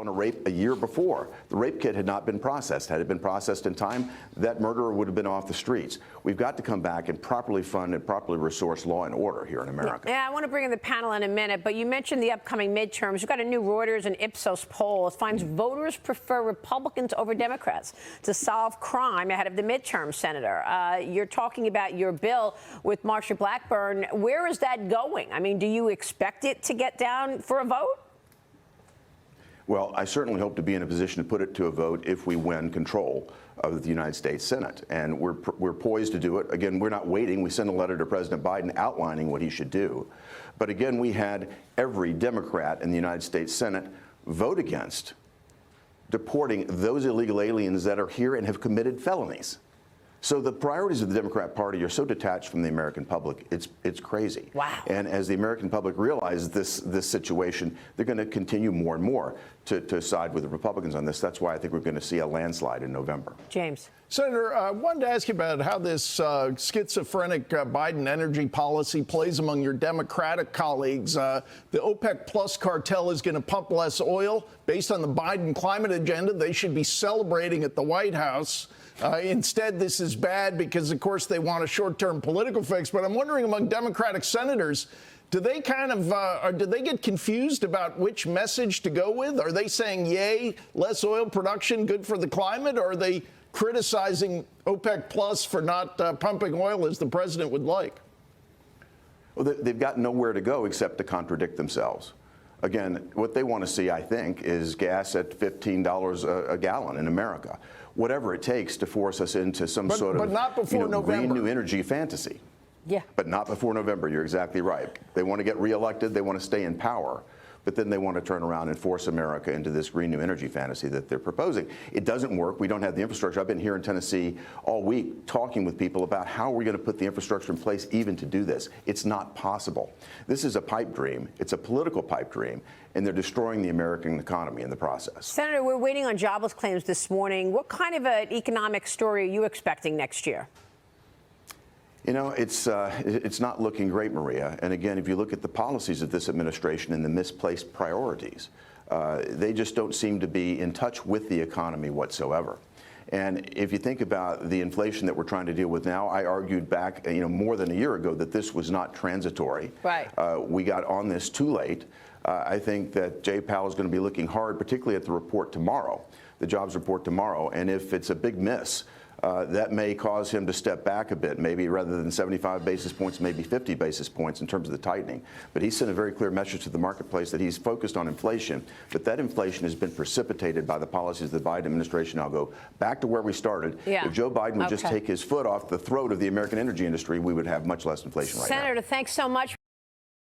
on a rape a year before. The rape kit had not been processed. Had it been processed in time, that murderer would have been off the streets. We've got to come back and properly fund and properly resource law and order here in America. Yeah, I want to bring in the panel in a minute, but you mentioned the upcoming midterms. You've got a new Reuters and Ipsos poll. It finds voters prefer Republicans over Democrats to solve crime ahead of the midterms, Senator. You're talking about your bill with Marsha Blackburn. Where is that going? I mean, do you expect it to get down for a vote? Well, I certainly hope to be in a position to put it to a vote if we win control of the United States Senate. And we're poised to do it. Again, we're not waiting. We sent a letter to President Biden outlining what he should do. But again, we had every Democrat in the United States Senate vote against deporting those illegal aliens that are here and have committed felonies. So the priorities of the Democrat Party are so detached from the American public, it's crazy. Wow. And as the American public realizes this situation, they're going to continue more and more to side with the Republicans on this. That's why I think we're going to see a landslide in November. James. Senator, I wanted to ask you about how this schizophrenic Biden energy policy plays among your Democratic colleagues. The OPEC Plus cartel is going to pump less oil. Based on the Biden climate agenda, they should be celebrating at the White House. Instead, this is bad because, of course, they want a short-term political fix. But I'm wondering, among Democratic senators, do they do they get confused about which message to go with? Are they saying, yay, less oil production, good for the climate? Or are they criticizing OPEC Plus for not pumping oil as the president would like? Well, they've got nowhere to go except to contradict themselves. Again, what they want to see, I think, is gas at $15 a gallon in America. Whatever it takes to force us into some sort of not before November. green new energy fantasy. Yeah. But not before November. You're exactly right. They want to get reelected. They want to stay in power. But then they want to turn around and force America into this green new energy fantasy that they're proposing. It doesn't work. We don't have the infrastructure. I've been here in Tennessee all week talking with people about how we're going to put the infrastructure in place even to do this. It's not possible. This is a pipe dream. It's a political pipe dream, and they're destroying the American economy in the process. Senator, we're waiting on jobless claims this morning. What kind of an economic story are you expecting next year? You know, it's not looking great, Maria. And again, if you look at the policies of this administration and the misplaced priorities, they just don't seem to be in touch with the economy whatsoever. And if you think about the inflation that we're trying to deal with now, I argued back, more than a year ago that this was not transitory. Right. We got on this too late. I think that Jay Powell is going to be looking hard, particularly at the report tomorrow, the jobs report tomorrow. And if it's a big miss, that may cause him to step back a bit, maybe rather than 75 basis points, maybe 50 basis points in terms of the tightening. But he sent a very clear message to the marketplace that he's focused on inflation, but that inflation has been precipitated by the policies of the Biden administration. I'll go back to where we started. Yeah. If Joe Biden would just take his foot off the throat of the American energy industry, we would have much less inflation right now. Senator, thanks so much.